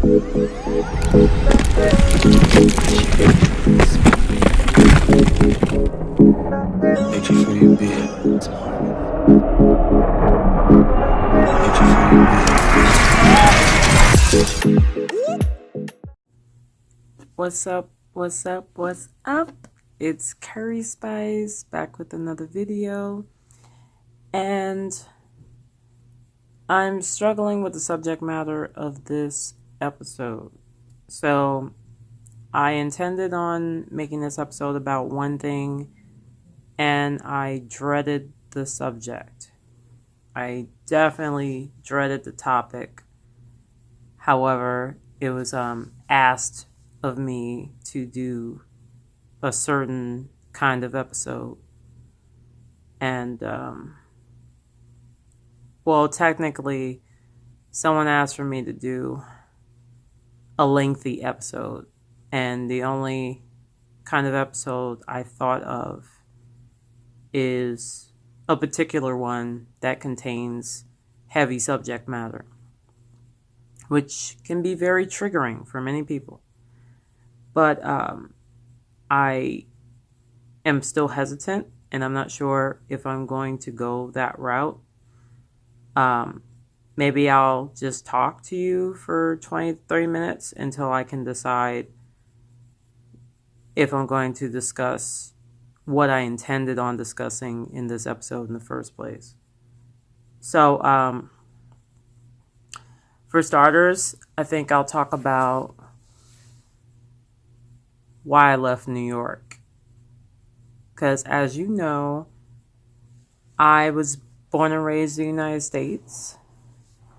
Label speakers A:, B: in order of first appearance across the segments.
A: Hate you for your being smart. Hate you for your being.
B: What's up? What's up? What's up? It's Curry Spice back with another video, and I'm struggling with the subject matter of this episode. So I intended on making this episode about one thing, and I dreaded the subject. I definitely dreaded the topic. However, it was asked of me to do a certain kind of episode. And, well, technically, someone asked for me to do a lengthy episode. And the only kind of episode I thought of is a particular one that contains heavy subject matter, which can be very triggering for many people. But I am still hesitant, and I'm not sure if I'm going to go that route. Maybe I'll just talk to you for 20, 30 minutes until I can decide if I'm going to discuss what I intended on discussing in this episode in the first place. So, for starters, I think I'll talk about why I left New York. Because as you know, I was born and raised in the United States,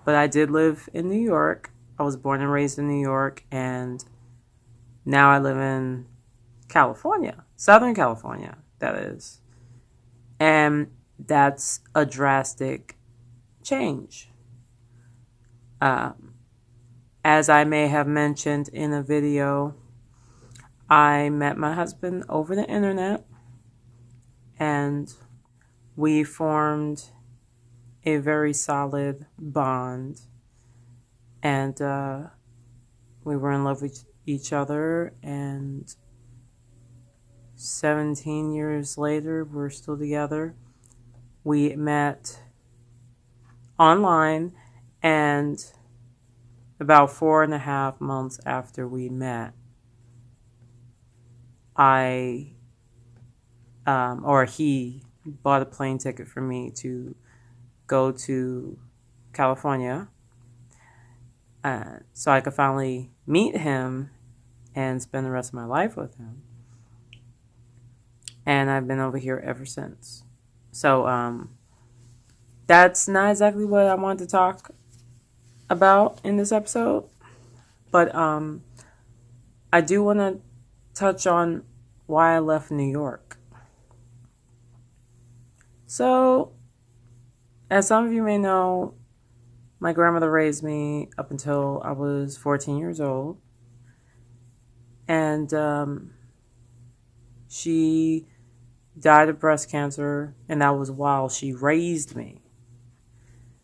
B: but I did live in New York. I was born and raised in New York, and now I live in California, Southern California, that is. And that's a drastic change. As I may have mentioned in a video, I met my husband over the internet, and we formed a very solid bond, and we were in love with each other, and 17 years later, we're still together. We met online, and about 4.5 months after we met, he bought a plane ticket for me to go to California, so I could finally meet him and spend the rest of my life with him. And I've been over here ever since. So that's not exactly what I wanted to talk about in this episode, but I do want to touch on why I left New York. So, as some of you may know, my grandmother raised me up until I was 14 years old. And she died of breast cancer, and that was while she raised me.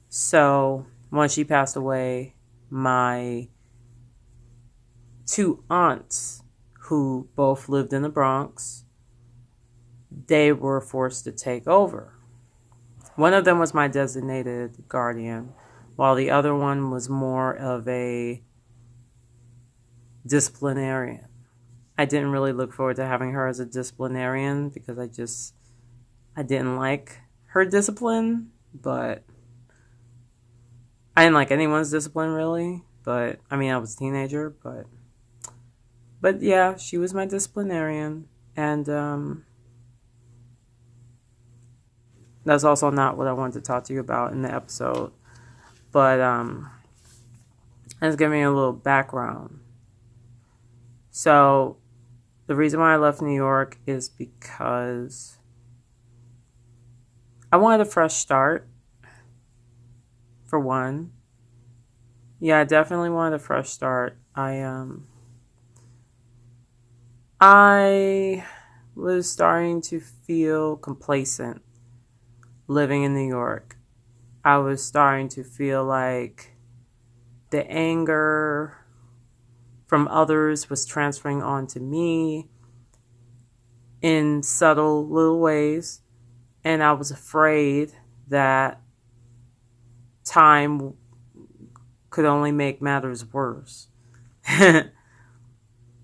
B: So, when she passed away, my two aunts, who both lived in the Bronx, they were forced to take over. One of them was my designated guardian, while the other one was more of a disciplinarian. I didn't really look forward to having her as a disciplinarian because I didn't like her discipline, but I didn't like anyone's discipline really. But I mean, I was a teenager, but yeah, she was my disciplinarian, and that's also not what I wanted to talk to you about in the episode. But let's give me a little background. So, the reason why I left New York is because I wanted a fresh start, for one. Yeah, I definitely wanted a fresh start. I was starting to feel complacent living in New York. I was starting to feel like the anger from others was transferring onto me in subtle little ways. And I was afraid that time could only make matters worse.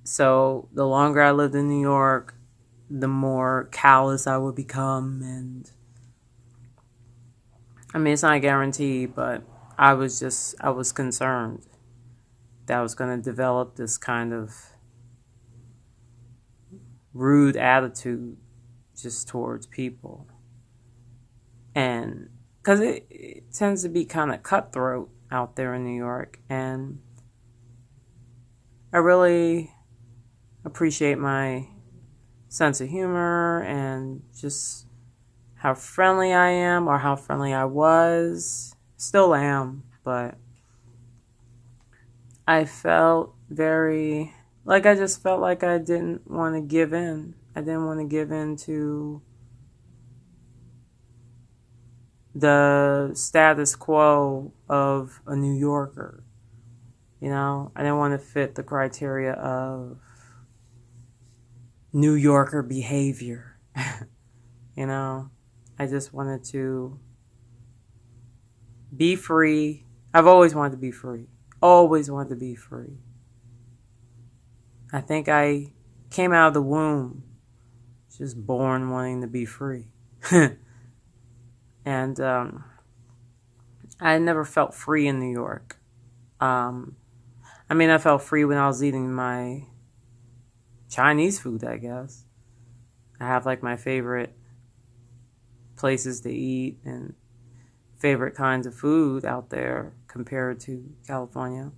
B: So the longer I lived in New York, the more callous I would become. And I mean, it's not a guarantee, but I was concerned that I was going to develop this kind of rude attitude just towards people. And because it tends to be kind of cutthroat out there in New York. And I really appreciate my sense of humor and just how friendly I am, or how friendly I was. Still am, but I felt I just felt like I didn't want to give in. I didn't want to give in to the status quo of a New Yorker. I didn't want to fit the criteria of New Yorker behavior. I just wanted to be free. I've always wanted to be free. Always wanted to be free. I think I came out of the womb just born wanting to be free. And I never felt free in New York. I felt free when I was eating my Chinese food, I guess. I have like my favorite places to eat and favorite kinds of food out there compared to California.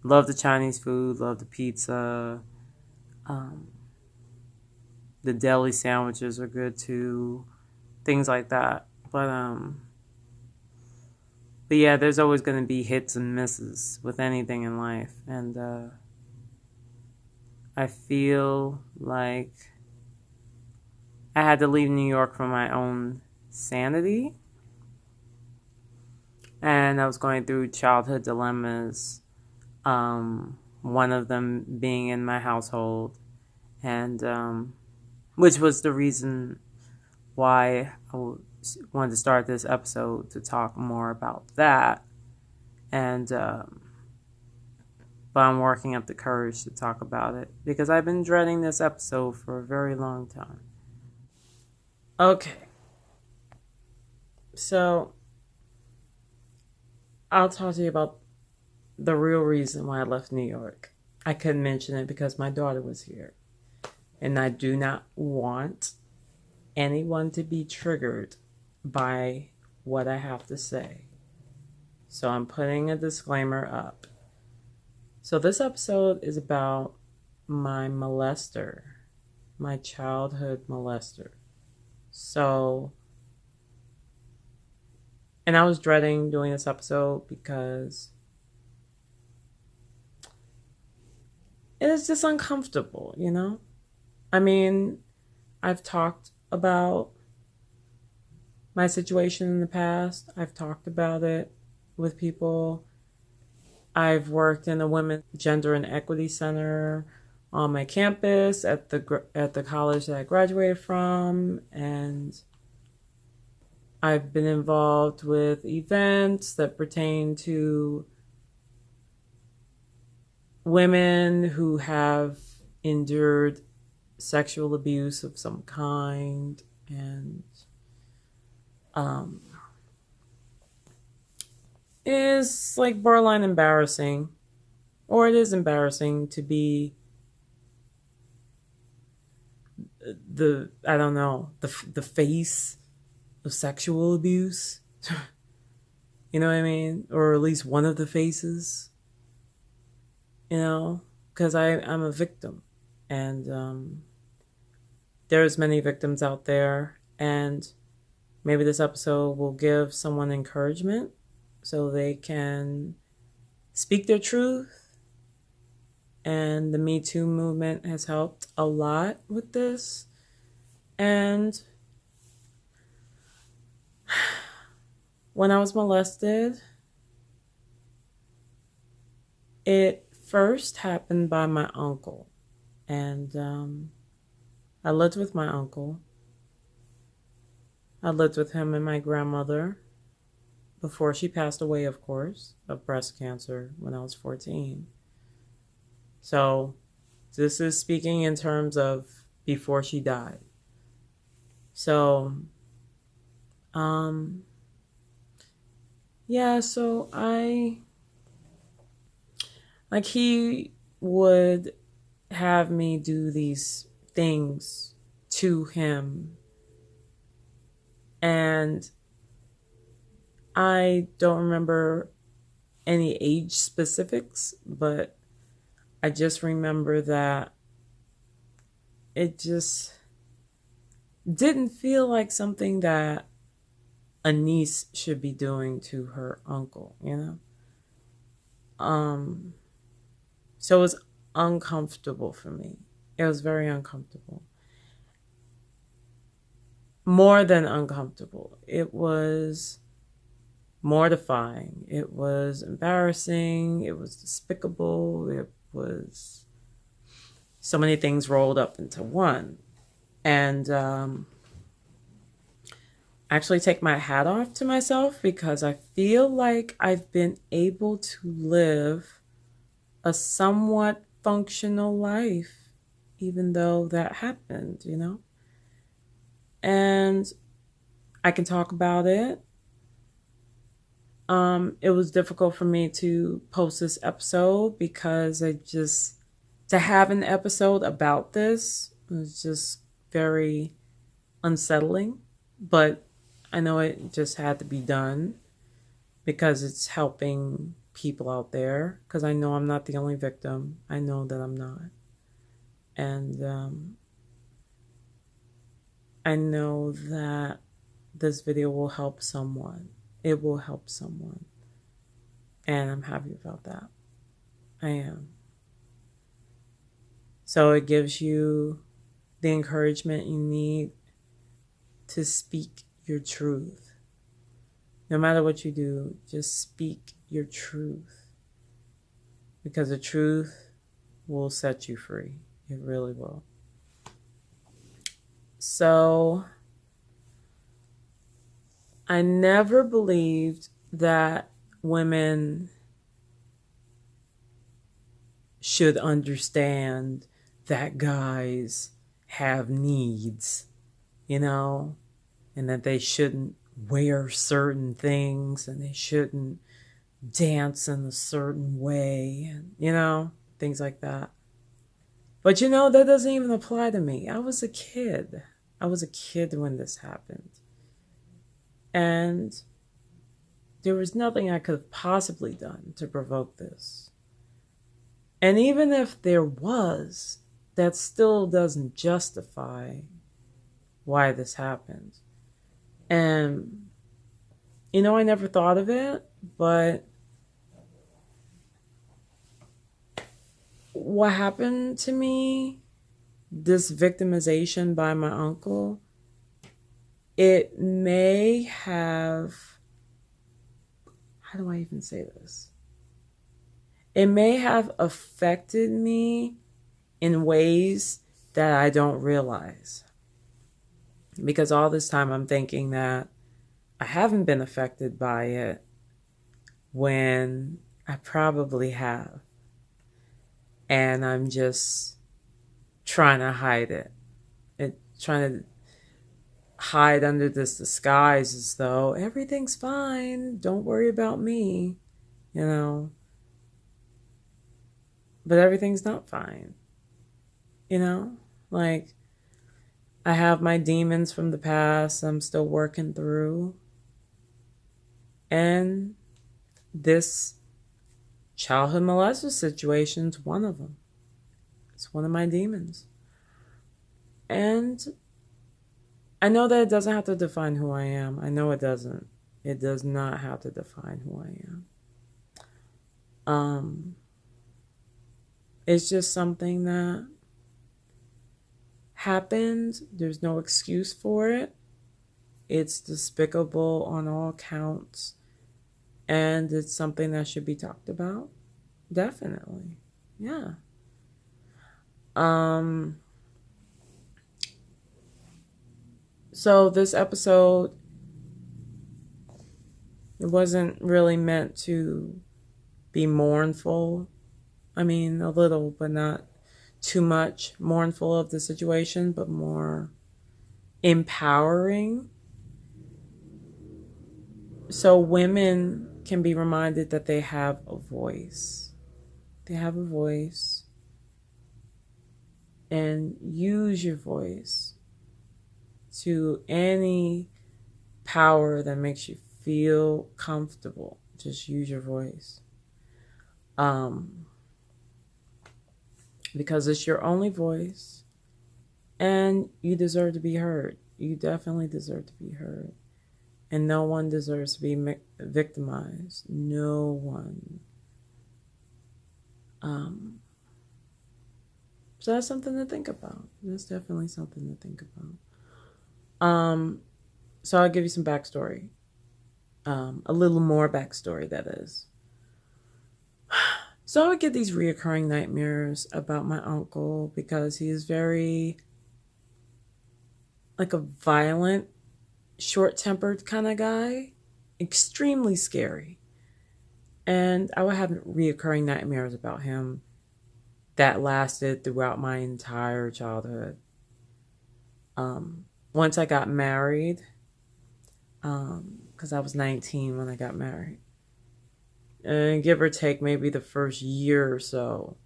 B: Love the Chinese food, love the pizza. The deli sandwiches are good too. Things like that. But yeah, there's always going to be hits and misses with anything in life. And I feel like I had to leave New York for my own sanity. And I was going through childhood dilemmas. One of them being in my household. And which was the reason why I wanted to start this episode, to talk more about that. And but I'm working up the courage to talk about it because I've been dreading this episode for a very long time. Okay. So I'll talk to you about the real reason why I left New York. I couldn't mention it because my daughter was here. And I do not want anyone to be triggered by what I have to say. So I'm putting a disclaimer up. So this episode is about my molester, my childhood molester. So, and I was dreading doing this episode because it is just uncomfortable, I've talked about my situation in the past. I've talked about it with people. I've worked in a women's gender and equity center on my campus at the college that I graduated from, and I've been involved with events that pertain to women who have endured sexual abuse of some kind, and is like borderline embarrassing, or it is embarrassing to be the face of sexual abuse. You know what I mean? Or at least one of the faces. Because I'm a victim, and there's many victims out there, and maybe this episode will give someone encouragement so they can speak their truth. And the Me Too movement has helped a lot with this. And when I was molested, it first happened by my uncle. And I lived with my uncle. I lived with him and my grandmother before she passed away, of course, of breast cancer when I was 14. So this is speaking in terms of before she died. So, yeah, so he would have me do these things to him. And I don't remember any age specifics, but I just remember that it just didn't feel like something that a niece should be doing to her uncle, you know? So it was uncomfortable for me. It was very uncomfortable. More than uncomfortable. It was mortifying. It was embarrassing. It was despicable. It was so many things rolled up into one. And actually take my hat off to myself because I feel like I've been able to live a somewhat functional life, even though that happened, you know? And I can talk about it. It was difficult for me to post this episode because to have an episode about this was just very unsettling. But I know it just had to be done because it's helping people out there. Because I know I'm not the only victim. I know that I'm not. And I know that this video will help someone. It will help someone. And I'm happy about that. I am. So it gives you the encouragement you need to speak your truth. No matter what you do, just speak your truth. Because the truth will set you free. It really will. So, I never believed that women should understand that guys have needs, you know, and that they shouldn't wear certain things and they shouldn't dance in a certain way, and, you know, things like that. But, you know, that doesn't even apply to me. I was a kid. I was a kid when this happened. And there was nothing I could have possibly done to provoke this. And even if there was, that still doesn't justify why this happened. And, you know, I never thought of it, but what happened to me, this victimization by my uncle, it may have, how do I even say this? It may have affected me in ways that I don't realize. Because all this time I'm thinking that I haven't been affected by it when I probably have. And I'm just trying to hide it. Trying to hide under this disguise as though everything's fine. Don't worry about me, you know. But everything's not fine, you know. Like, I have my demons from the past I'm still working through. And this childhood molester situation's one of them. It's one of my demons. And I know that it doesn't have to define who I am. I know it doesn't. It does not have to define who I am. It's just something that happened. There's no excuse for it. It's despicable on all counts. And it's something that should be talked about. Definitely. Yeah. Um so this episode, it wasn't really meant to be mournful. I mean, a little, but not too much mournful of the situation, but more empowering. So women can be reminded that they have a voice. They have a voice, and use your voice to any power that makes you feel comfortable. Just use your voice. Um, because it's your only voice, and you deserve to be heard. You definitely deserve to be heard. And no one deserves to be victimized. No one. So that's something to think about. That's definitely something to think about. So I'll give you some backstory. A little more backstory, that is. So I would get these reoccurring nightmares about my uncle because he is very, like, a violent, short-tempered kind of guy. Extremely scary. And I would have reoccurring nightmares about him that lasted throughout my entire childhood. Once I got married, because I was 19 when I got married, and give or take maybe the first year or so,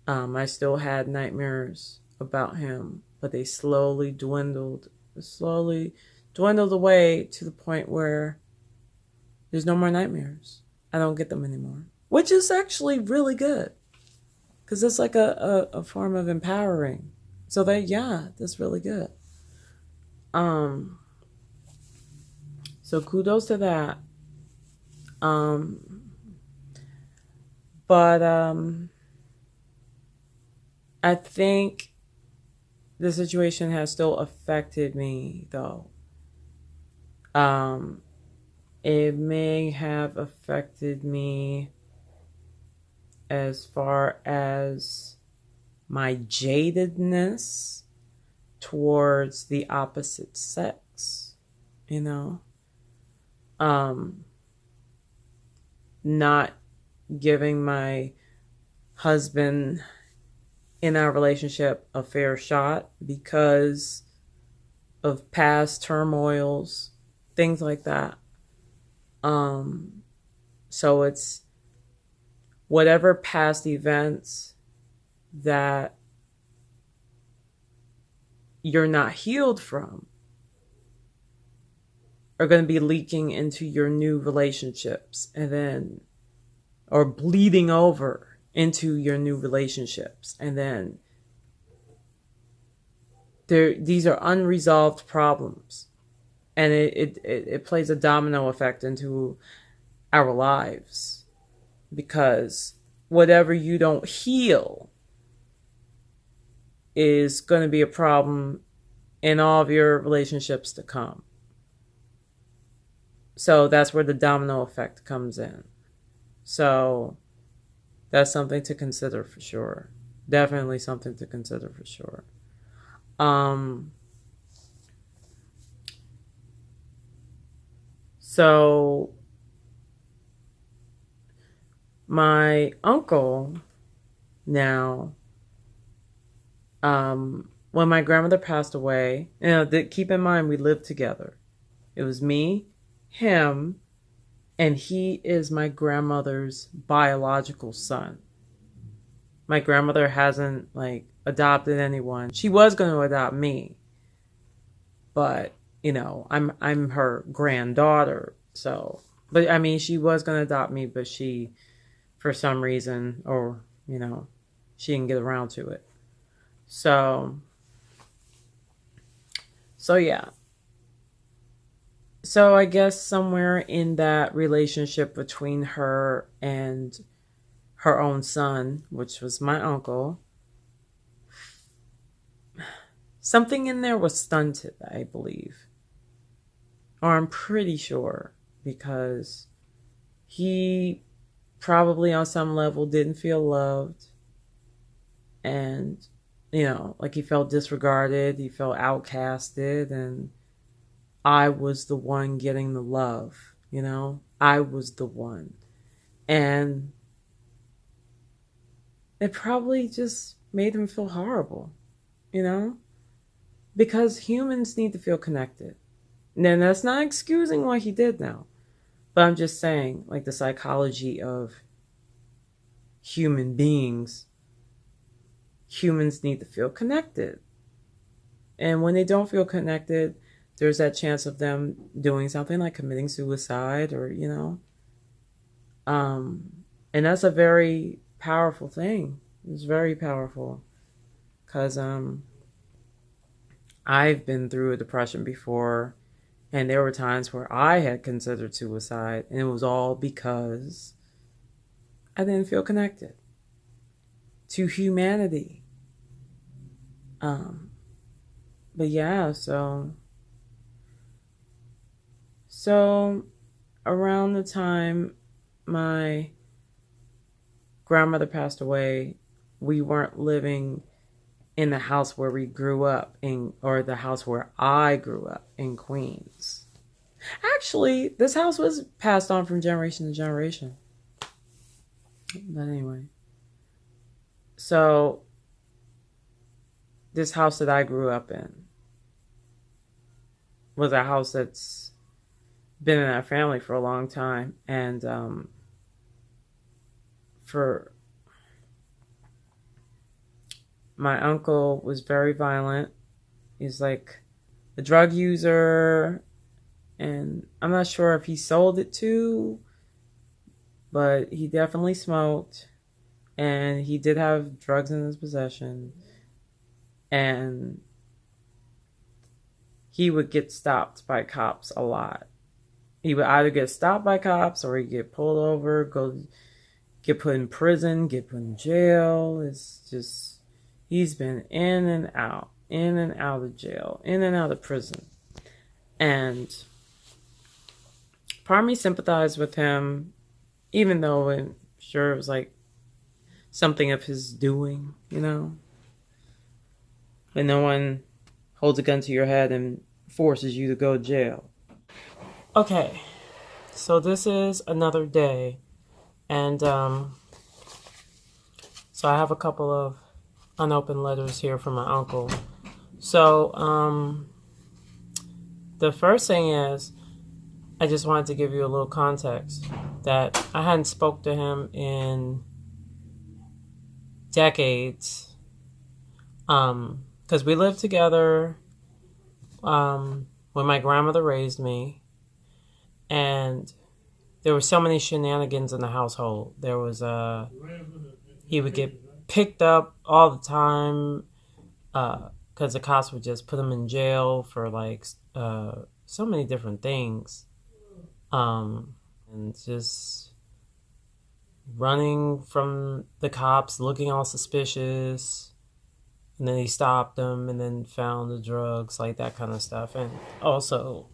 B: I still had nightmares about him, but they slowly dwindled away to the point where there's no more nightmares. I don't get them anymore, which is actually really good, because it's like a form of empowering. So that's really good. So kudos to that. But I think the situation has still affected me, though. It may have affected me as far as my jadedness towards the opposite sex, you know? Not giving my husband in our relationship a fair shot because of past turmoils, things like that. So it's whatever past events that you're not healed from are going to be leaking into your new relationships, and then, or bleeding over into your new relationships. And then these are unresolved problems, and it plays a domino effect into our lives, because whatever you don't heal is going to be a problem in all of your relationships to come. So that's where the domino effect comes in. So that's something to consider for sure. Definitely something to consider for sure. So my uncle now, when my grandmother passed away, keep in mind we lived together. It was me, him, and he is my grandmother's biological son. My grandmother hasn't, like, adopted anyone. She was going to adopt me, but I'm her granddaughter. So, but I mean, she was going to adopt me, but she, for some reason, or she didn't get around to it. So yeah. So I guess somewhere in that relationship between her and her own son, which was my uncle, something in there was stunted, I believe. Or I'm pretty sure, because he probably on some level didn't feel loved, and like he felt disregarded, he felt outcasted, and I was the one getting the love. I was the one. And it probably just made him feel horrible, you know? Because humans need to feel connected. And that's not excusing what he did now. But I'm just saying, like, the psychology of human beings, humans need to feel connected. And when they don't feel connected, there's that chance of them doing something like committing suicide or, and that's a very powerful thing. It's very powerful because I've been through a depression before, and there were times where I had considered suicide, and it was all because I didn't feel connected to humanity. But yeah, so around the time my grandmother passed away, we weren't living in the house where we grew up or the house where I grew up in Queens. Actually, this house was passed on from generation to generation. But anyway, so this house that I grew up in was a house that's been in our family for a long time, and for my uncle was very violent. He's like a drug user, and I'm not sure if he sold it too, but he definitely smoked, and he did have drugs in his possession, and he would get stopped by cops a lot. He would either get stopped by cops or he'd get pulled over, get put in prison, get put in jail. It's just, he's been in and out of jail, in and out of prison. And part of me sympathized with him, even though I'm sure it was like something of his doing, But no one holds a gun to your head and forces you to go to jail. Okay, so this is another day, and so I have a couple of unopened letters here from my uncle. So the first thing is, I just wanted to give you a little context that I hadn't spoke to him in decades, because we lived together when my grandmother raised me. And there were so many shenanigans in the household. There was he would get picked up all the time because the cops would just put him in jail for like so many different things, and just running from the cops, looking all suspicious, and then he stopped them and then found the drugs, like that kind of stuff. And also,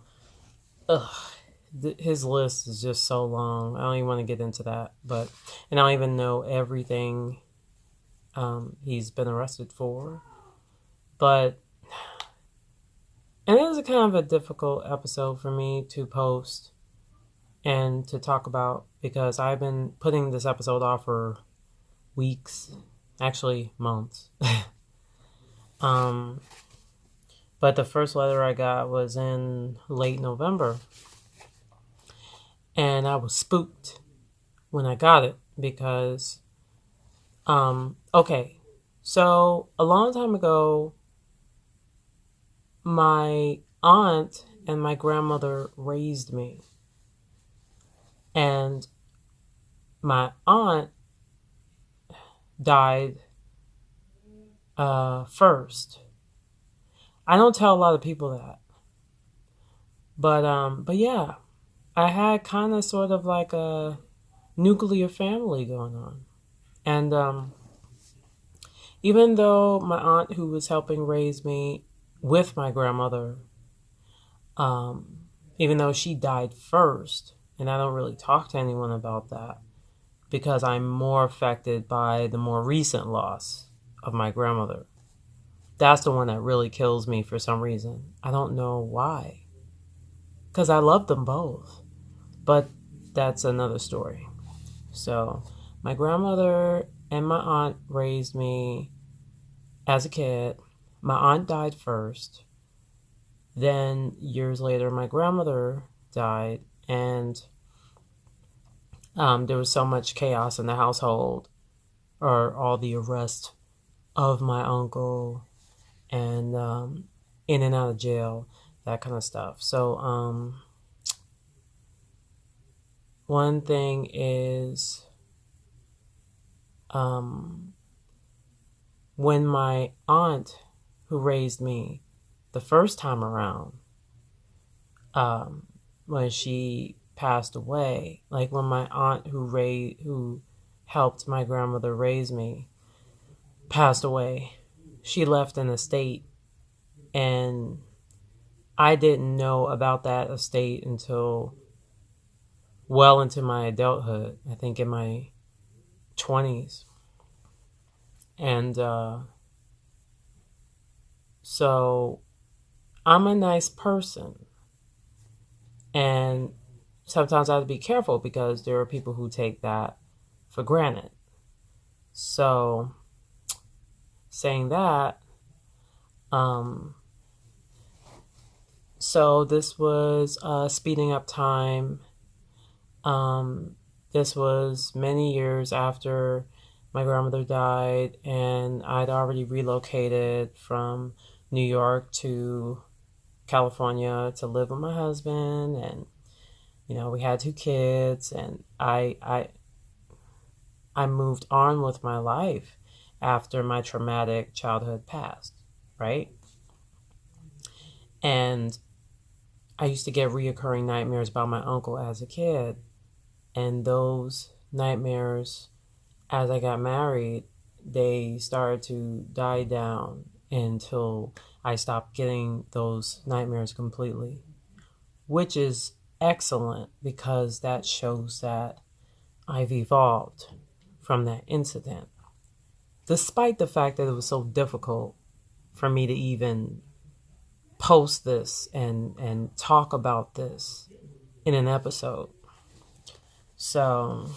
B: his list is just so long. I don't even want to get into that, and I don't even know everything he's been arrested for. And it was a kind of a difficult episode for me to post and to talk about, because I've been putting this episode off for weeks, actually months. But the first letter I got was in late November. And I was spooked when I got it because, okay, so a long time ago, my aunt and my grandmother raised me. And my aunt died first. I don't tell a lot of people that. But yeah. I had kind of sort of like a nuclear family going on. And even though my aunt, who was helping raise me with my grandmother, even though she died first, and I don't really talk to anyone about that because I'm more affected by the more recent loss of my grandmother. That's the one that really kills me for some reason. I don't know why. Because I love them both. But that's another story. So, my grandmother and my aunt raised me as a kid. My aunt died first. Then, years later, my grandmother died. And there was so much chaos in the household, or all the arrest of my uncle and in and out of jail, that kind of stuff. So, one thing is, when my aunt who raised me the first time around, when she passed away, like when my aunt who helped my grandmother raise me passed away, she left an estate, and I didn't know about that estate until well into my adulthood, I think in my 20s. And so I'm a nice person. And sometimes I have to be careful because there are people who take that for granted. So, saying that, so this was speeding up time. This was many years after my grandmother died, and I'd already relocated from New York to California to live with my husband, and we had 2 kids, and I moved on with my life after my traumatic childhood passed, right? And I used to get reoccurring nightmares about my uncle as a kid, and those nightmares, as I got married, they started to die down until I stopped getting those nightmares completely, which is excellent because that shows that I've evolved from that incident, despite the fact that it was so difficult for me to even post this and talk about this in an episode. So,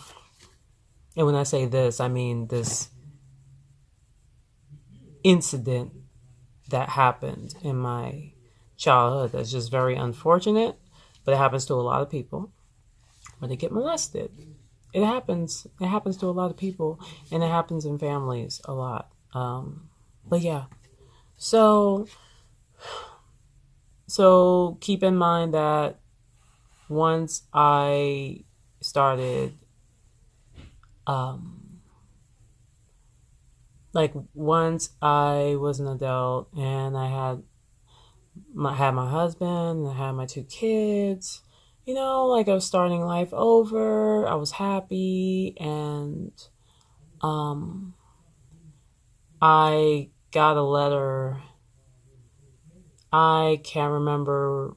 B: and when I say this, I mean this incident that happened in my childhood that's just very unfortunate, but it happens to a lot of people when they get molested. It happens. It happens to a lot of people, and it happens in families a lot. But yeah, so keep in mind that once I started, once I was an adult and I had my husband, I had my 2 kids, I was starting life over. I was happy, and I got a letter. I can't remember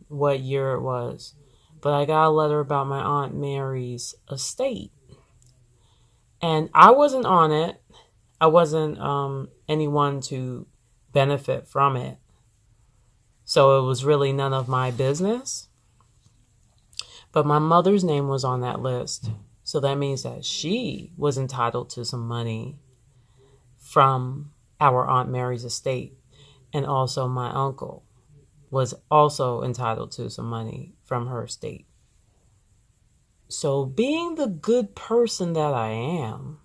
B: what year it was, but I got a letter about my Aunt Mary's estate. And I wasn't on it. I wasn't anyone to benefit from it. So it was really none of my business. But my mother's name was on that list. So that means that she was entitled to some money from our Aunt Mary's estate. And also my uncle was also entitled to some money from her estate. So being the good person that I am,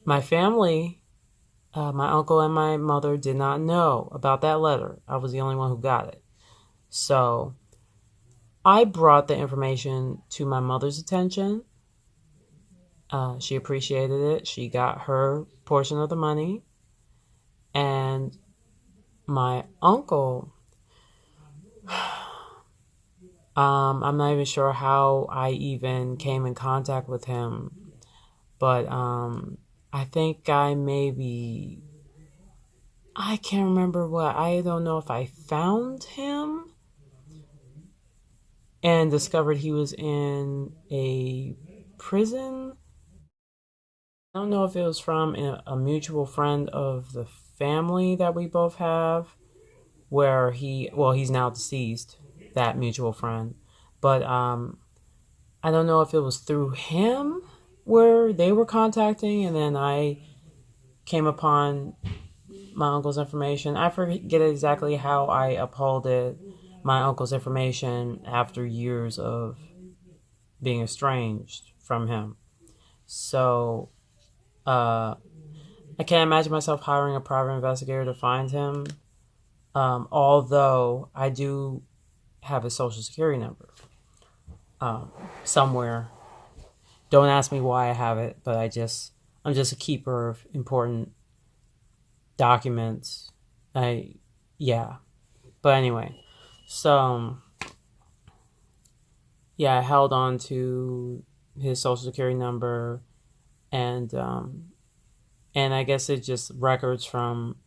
B: my family, my uncle and my mother did not know about that letter. I was the only one who got it. So I brought the information to my mother's attention. She appreciated it. She got her portion of the money. And my uncle, I'm not even sure how I even came in contact with him, but I think I can't remember what, I don't know if I found him and discovered he was in a prison. I don't know if it was from a mutual friend of the family that we both have, where he's now deceased, that mutual friend. But I don't know if it was through him where they were contacting, and then I came upon my uncle's information. I forget exactly how I upholded my uncle's information after years of being estranged from him. So I can't imagine myself hiring a private investigator to find him. Although I do have his social security number somewhere. Don't ask me why I have it, but I'm just a keeper of important documents. Yeah. But anyway, so yeah, I held on to his social security number, and I guess it's just records from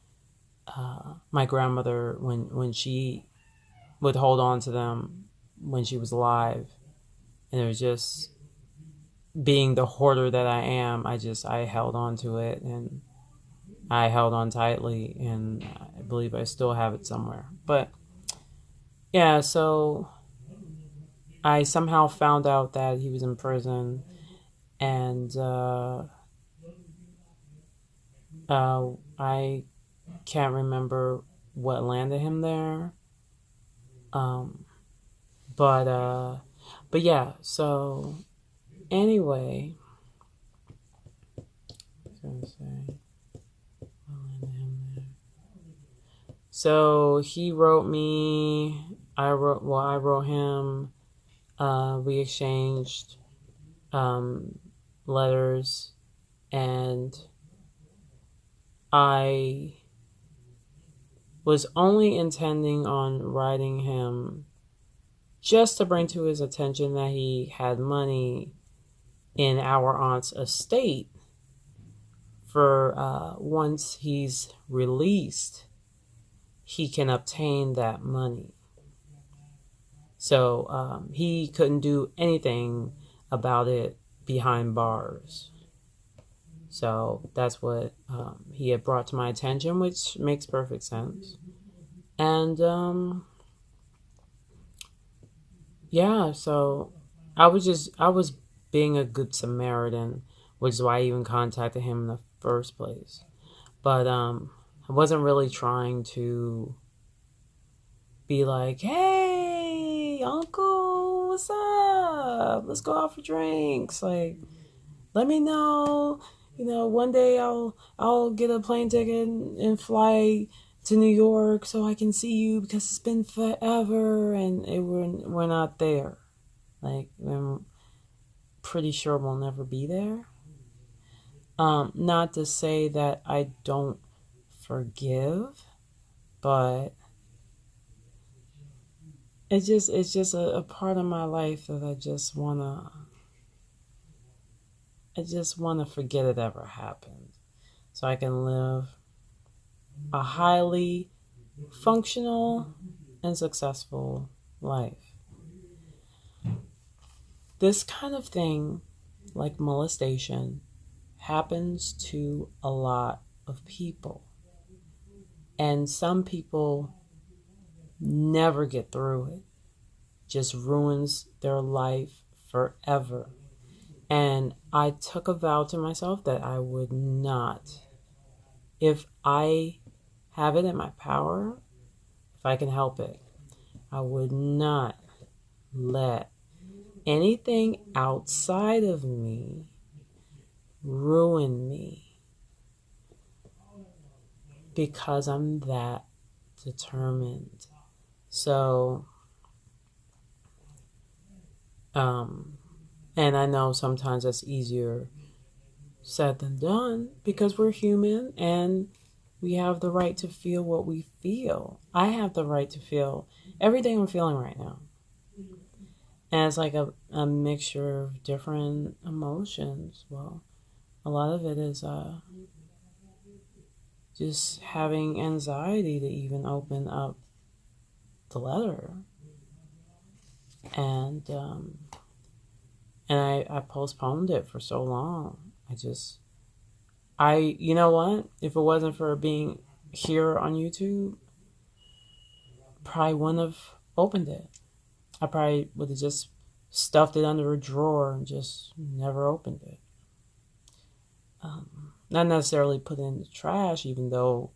B: my grandmother when she would hold on to them when she was alive, and it was just being the hoarder that I am. I held on to it, and I held on tightly, and I believe I still have it somewhere. But yeah, so I somehow found out that he was in prison, and I can't remember what landed him there. Um, but yeah. So anyway, I was gonna say what landed him there. So he wrote me. I wrote him. We exchanged um, letters, and I was only intending on writing him just to bring to his attention that he had money in our aunt's estate for once he's released, he can obtain that money. So he couldn't do anything about it behind bars. So that's what he had brought to my attention, which makes perfect sense. And yeah, so I was being a good Samaritan, which is why I even contacted him in the first place. But I wasn't really trying to be like, "Hey, uncle, what's up? Let's go out for drinks." Like, let me know. One day I'll get a plane ticket and fly to New York so I can see you because it's been forever, and we're not there. Like, I'm pretty sure we'll never be there. Not to say that I don't forgive, but it's just a part of my life that I just wanna forget it ever happened, so I can live a highly functional and successful life. This kind of thing, like molestation, happens to a lot of people. And some people never get through it. Just ruins their life forever. And I took a vow to myself that I would not, if I have it in my power, if I can help it, I would not let anything outside of me ruin me, because I'm that determined. So, and I know sometimes that's easier said than done because we're human and we have the right to feel what we feel. I have the right to feel everything I'm feeling right now. And it's like a mixture of different emotions. Well, a lot of it is just having anxiety to even open up the letter. And I postponed it for so long. You know what? If it wasn't for being here on YouTube, probably wouldn't have opened it. I probably would have just stuffed it under a drawer and just never opened it. Not necessarily put it in the trash, even though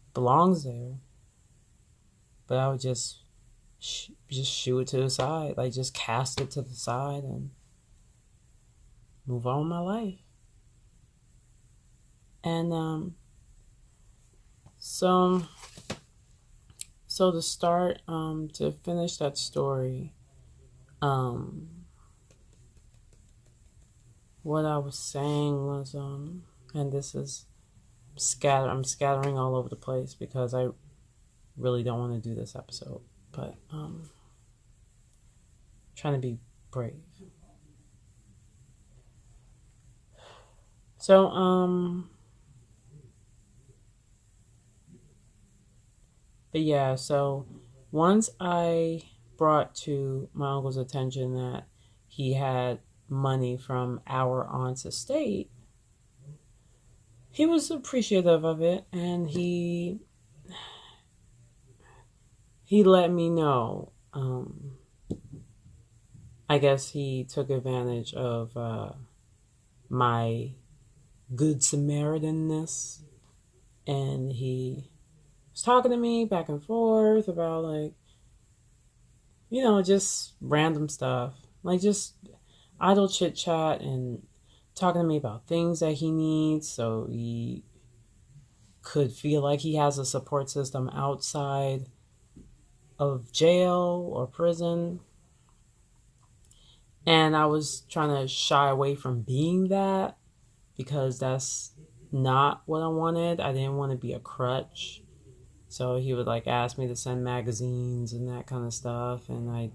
B: it belongs there, but I would just shoo it to the side, like just cast it to the side and move on with my life. And so to start, to finish that story, what I was saying was, and this is I'm scattering all over the place because I really don't want to do this episode, but trying to be brave. So but yeah, so once I brought to my uncle's attention that he had money from our aunt's estate, he was appreciative of it, and he let me know. I guess he took advantage of my good Samaritanness, and he was talking to me back and forth about, like, just random stuff, like just idle chit chat, and talking to me about things that he needs so he could feel like he has a support system outside of jail or prison. And I was trying to shy away from being that because that's not what I wanted. I didn't want to be a crutch. So he would like ask me to send magazines and that kind of stuff, and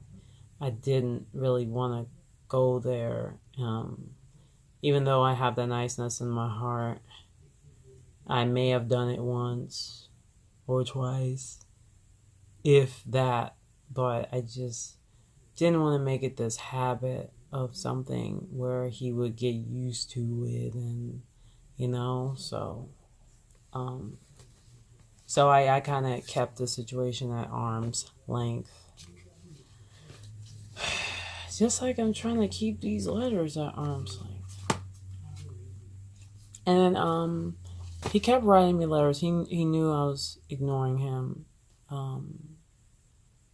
B: I didn't really want to go there. Even though I have the niceness in my heart, I may have done it once or twice, if that, but I just didn't want to make it this habit of something where he would get used to it, and so I kind of kept the situation at arm's length, just like I'm trying to keep these letters at arm's length. And then he kept writing me letters. He knew I was ignoring him.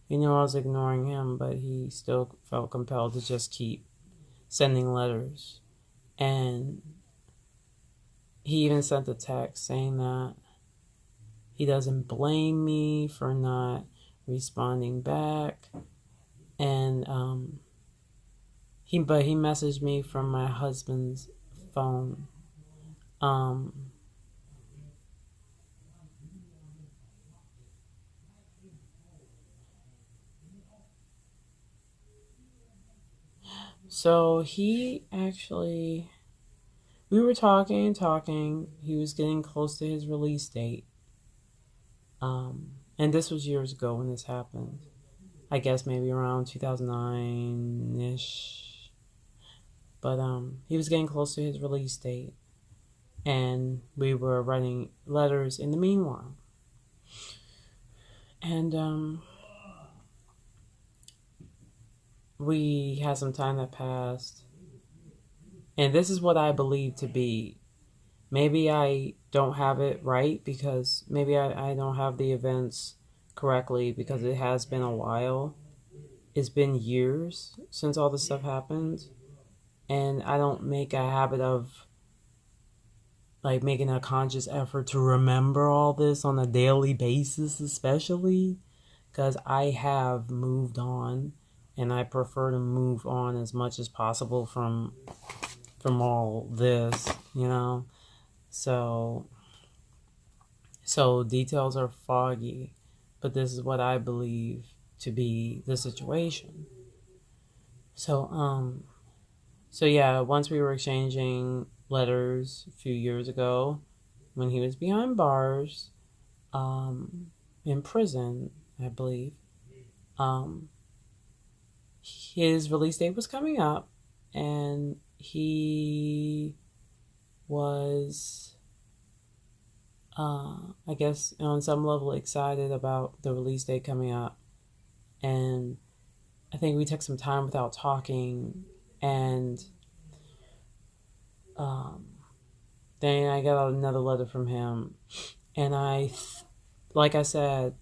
B: He knew I was ignoring him, but he still felt compelled to just keep sending letters. And he even sent a text saying that he doesn't blame me for not responding back. And he messaged me from my husband's phone. So he actually, we were talking. He was getting close to his release date. And this was years ago when this happened. I guess maybe around 2009-ish. But he was getting close to his release date. And we were writing letters in the meanwhile. And we had some time that passed. And this is what I believe to be. Maybe I don't have it right because maybe I don't have the events correctly because it has been a while. It's been years since all this stuff happened. And I don't make a habit of like making a conscious effort to remember all this on a daily basis, especially because I have moved on, and I prefer to move on as much as possible from all this, So details are foggy, but this is what I believe to be the situation. So yeah, once we were exchanging letters a few years ago, when he was behind bars, in prison, I believe, his release date was coming up, and he was, I guess, on some level excited about the release date coming up. And I think we took some time without talking, and then I got another letter from him, and like I said,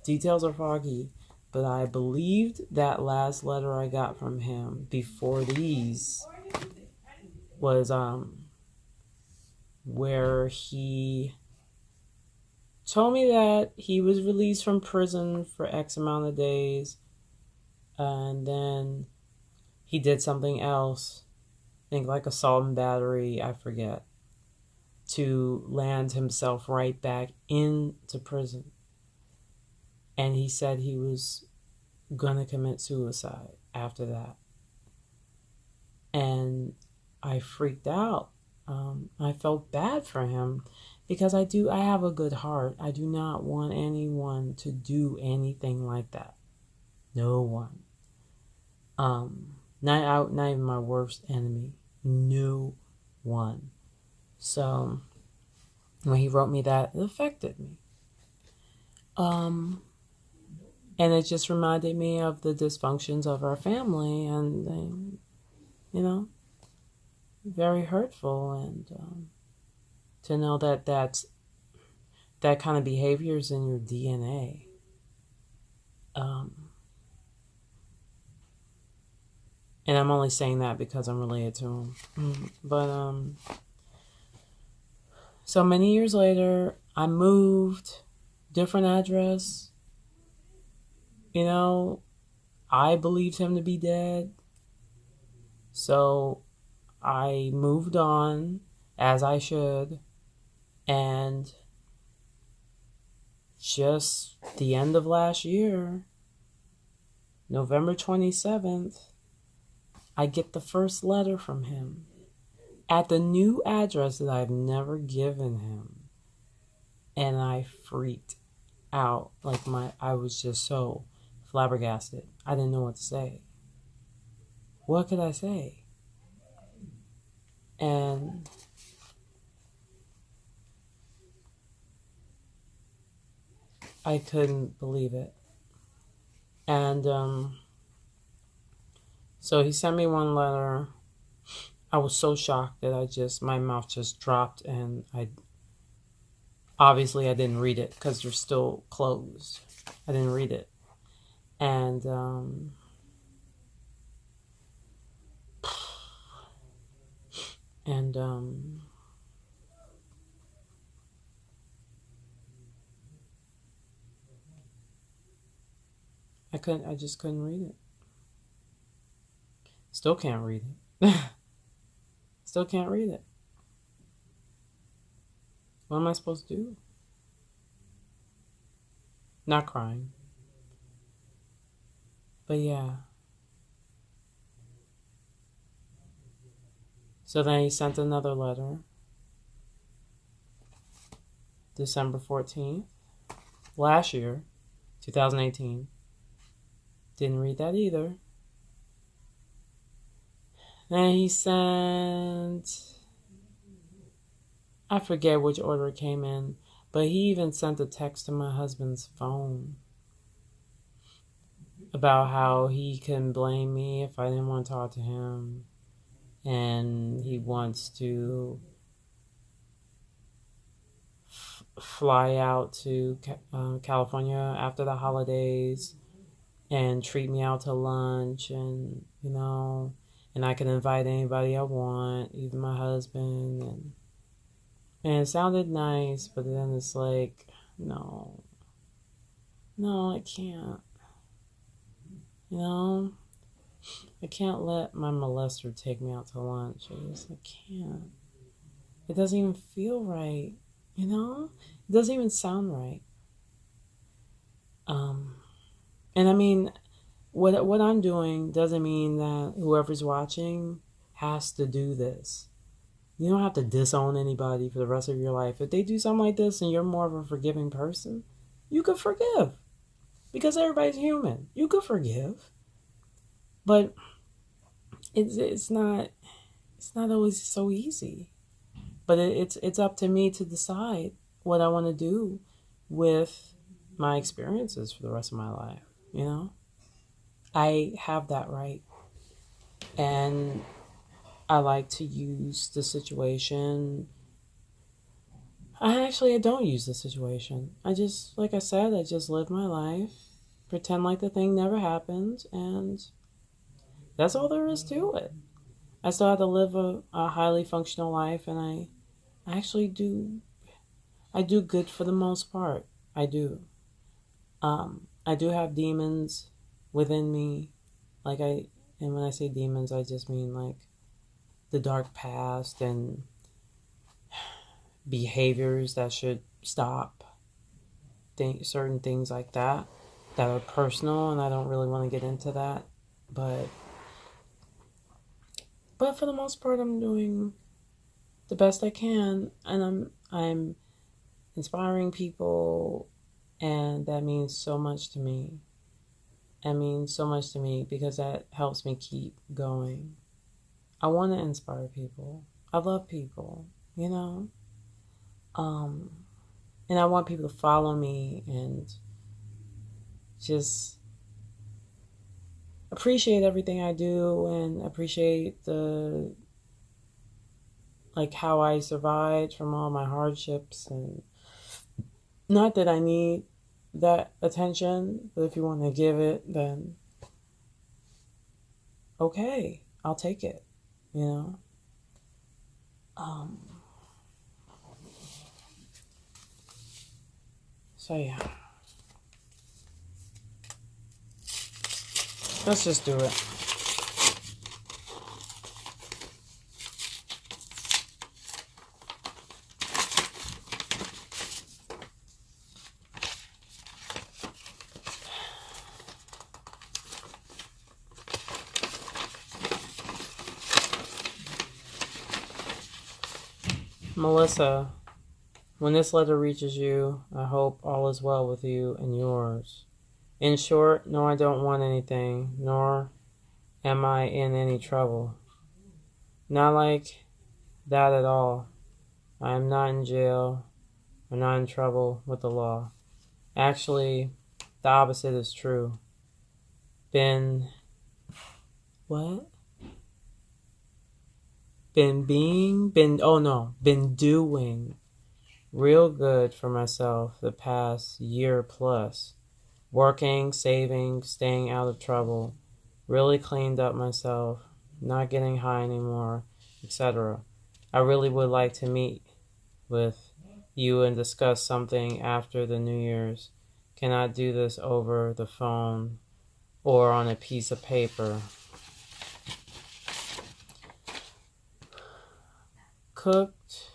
B: details are foggy, but I believed that last letter I got from him before these was where he told me that he was released from prison for X amount of days, and then he did something else, I think like assault and battery, I forget, to land himself right back into prison. And he said he was gonna commit suicide after that. And I freaked out. I felt bad for him because I have a good heart. I do not want anyone to do anything like that. No one. Not even my worst enemy. No one. So when he wrote me that, it affected me. And it just reminded me of the dysfunctions of our family, and very hurtful. And to know that that kind of behavior is in your DNA. And I'm only saying that because I'm related to him. But so many years later, I moved, different address. I believed him to be dead. So I moved on, as I should. And just the end of last year, November 27th, I get the first letter from him at the new address that I've never given him. And I freaked out. I was just so flabbergasted. I didn't know what to say. What could I say? And I couldn't believe it. And so he sent me one letter. I was so shocked that my mouth just dropped, and I didn't read it because they're still closed. I didn't read it. And I just couldn't read it. Still can't read it. Still can't read it. What am I supposed to do? Not crying. But yeah. So then he sent another letter. December 14th. Last year. 2018. Didn't read that either. Then he sent, I forget which order it came in, but he even sent a text to my husband's phone about how he can blame me if I didn't want to talk to him, and he wants to fly out to California after the holidays and treat me out to lunch, and and I can invite anybody I want, even my husband, and it sounded nice, but then it's like, no, I can't. I can't let my molester take me out to lunch. I can't. It doesn't even feel right, It doesn't even sound right. And I mean, what I'm doing doesn't mean that whoever's watching has to do this. You don't have to disown anybody for the rest of your life. If they do something like this and you're more of a forgiving person, you could forgive. Because everybody's human. You could forgive. But it's not always so easy. But it's up to me to decide what I want to do with my experiences for the rest of my life. You know, I have that right, and I like to use the situation. I don't use the situation. I just, like I said, I just live my life, pretend like the thing never happened, and that's all there is to it. I still have to live a highly functional life, and I actually do. I do good for the most part. I do. I do have demons within me. Like and when I say demons, I just mean like the dark past and behaviors that should stop. Certain things like that are personal, and I don't really want to get into that. But for the most part, I'm doing the best I can, and I'm inspiring people, and that means so much to me. It means so much to me because that helps me keep going. I want to inspire people. I love people, you know? Um, and I want people to follow me and just appreciate everything I do and appreciate the like how I survived from all my hardships. And not that I need that attention, but if you want to give it, then okay, I'll take it, you know? Um, so yeah, let's just do it. Melissa, when this letter reaches you, I hope all is well with you and yours. In short, no, I don't want anything, nor am I in any trouble. Not like that at all. I am not in jail or not in trouble with the law. Actually, the opposite is true. Been what? Been doing real good for myself the past year plus. Working, saving, staying out of trouble, really cleaned up myself, not getting high anymore, etc. I really would like to meet with you and discuss something after the New Year's. Can I do this over the phone or on a piece of paper? Cooked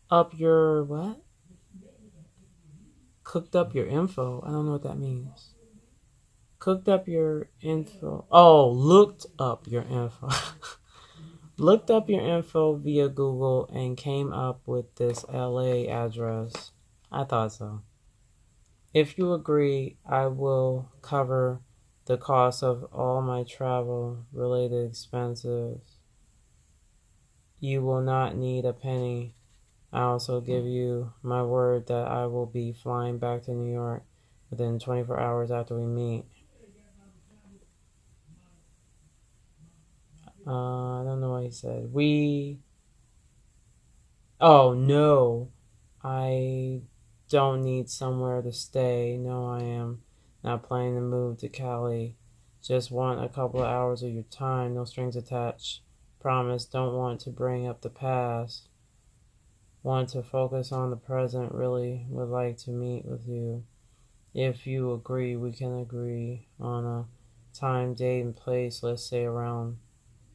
B: up your what? Cooked up your info. I don't know what that means. Cooked up your info. Oh, looked up your info. Looked up your info via Google and came up with this LA address. I thought so. If you agree, I will cover the cost of all my travel related expenses. You will not need a penny. I also give you my word that I will be flying back to New York within 24 hours after we meet. I don't know what he said. Oh, no. I don't need somewhere to stay. No, I am not planning to move to Cali. Just want a couple of hours of your time. No strings attached. Promise, don't want to bring up the past. Want to focus on the present. Really would like to meet with you. If you agree, we can agree on a time, date, and place. Let's say around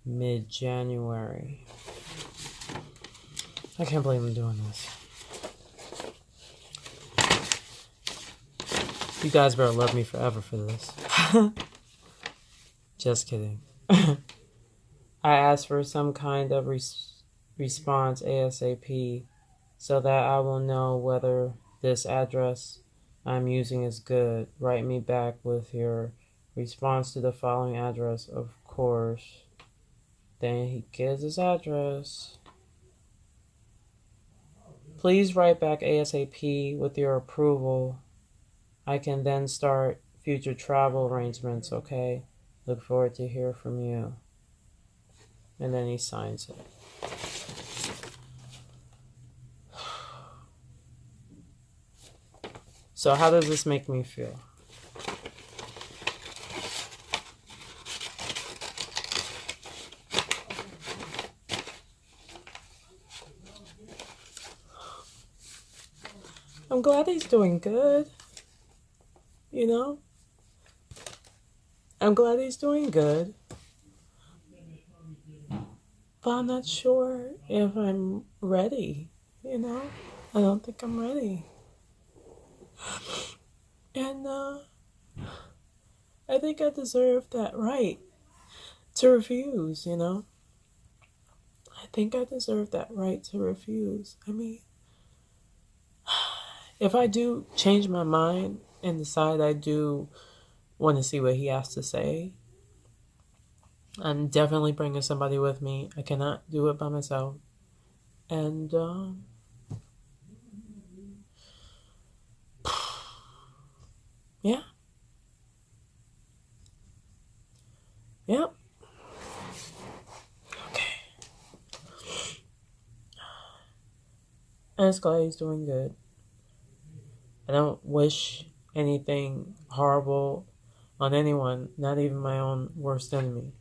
B: mid-January. I can't believe I'm doing this. You guys better love me forever for this. Just kidding. I asked for some kind of response ASAP so that I will know whether this address I'm using is good. Write me back with your Responds to the following address, of course. Then he gives his address. Please write back ASAP with your approval. I can then start future travel arrangements, okay? Look forward to hear from you. And then he signs it. So how does this make me feel? I'm glad he's doing good. You know? I'm glad he's doing good. But I'm not sure if I'm ready, you know? I don't think I'm ready. And I think I deserve that right to refuse, you know? I think I deserve that right to refuse. I mean, if I do change my mind and decide I do want to see what he has to say, I'm definitely bringing somebody with me. I cannot do it by myself. And yeah. Yep. Okay. I'm just glad he's doing good. I don't wish anything horrible on anyone, not even my own worst enemy.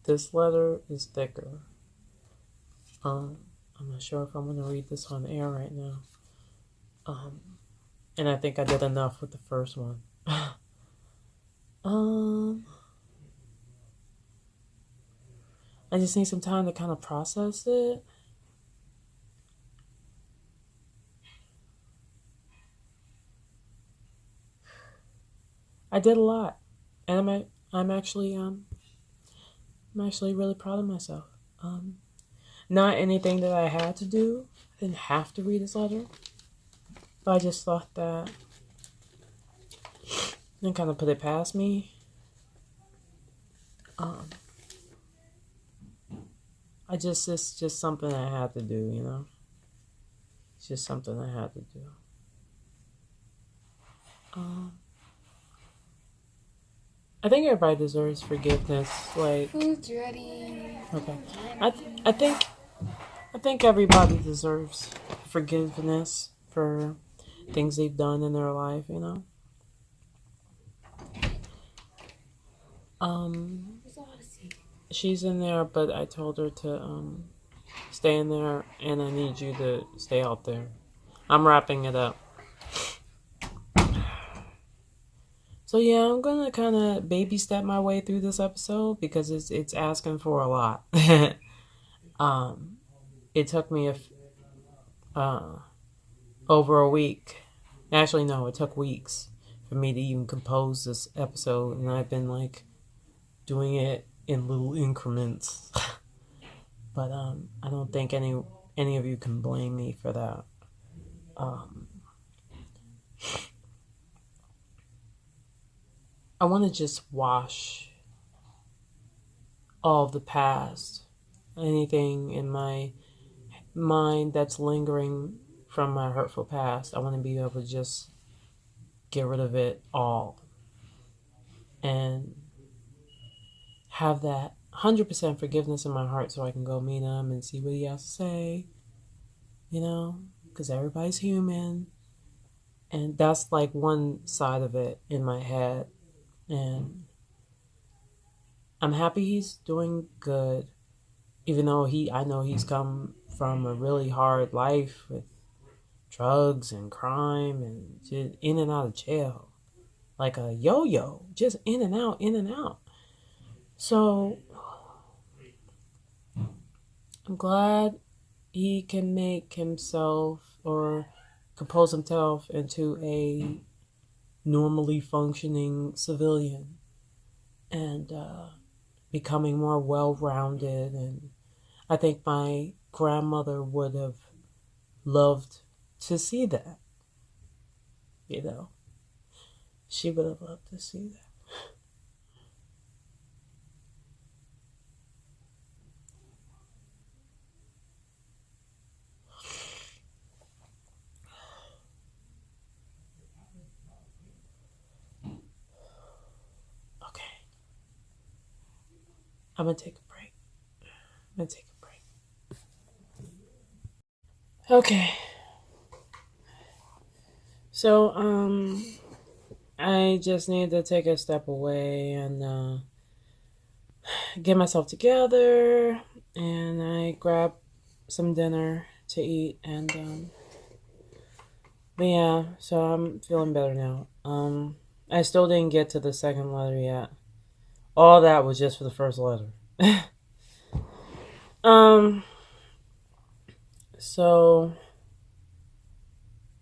B: This letter is thicker. I'm not sure if I'm going to read this on air right now. And I think I did enough with the first one. I just need some time to kind of process it. I did a lot, and I'm actually really proud of myself. Not anything that I had to do. I didn't have to read his letter, but I just thought that and kind of put it past me. It's just something I had to do, you know. It's just something I had to do. I think everybody deserves forgiveness. Like,
C: Who's ready?
B: okay, I think everybody deserves forgiveness for things they've done in their life, you know. She's in there, but I told her to stay in there, and I need you to stay out there. I'm wrapping it up. So yeah, I'm gonna kind of baby step my way through this episode because it's asking for a lot. It took me over a week. Actually, no, it took weeks for me to even compose this episode, and I've been like doing it in little increments. But I don't think any of you can blame me for that. I want to just wash all of the past, anything in my mind that's lingering from my hurtful past. I want to be able to just get rid of it all and have that 100% forgiveness in my heart so I can go meet him and see what he has to say, you know, because everybody's human. And that's like one side of it in my head. And I'm happy he's doing good, even though I know he's come from a really hard life with drugs and crime and just in and out of jail. Like a yo-yo, just in and out, in and out. So I'm glad he can make himself or compose himself into a normally functioning civilian and becoming more well-rounded. And I think my grandmother would have loved to see that, you know. She would have loved to see that. Okay. I'm gonna take a break. Okay. So, I just need to take a step away and get myself together, and I grab some dinner to eat, and but yeah, so I'm feeling better now. I still didn't get to the second letter yet. All that was just for the first letter. um, so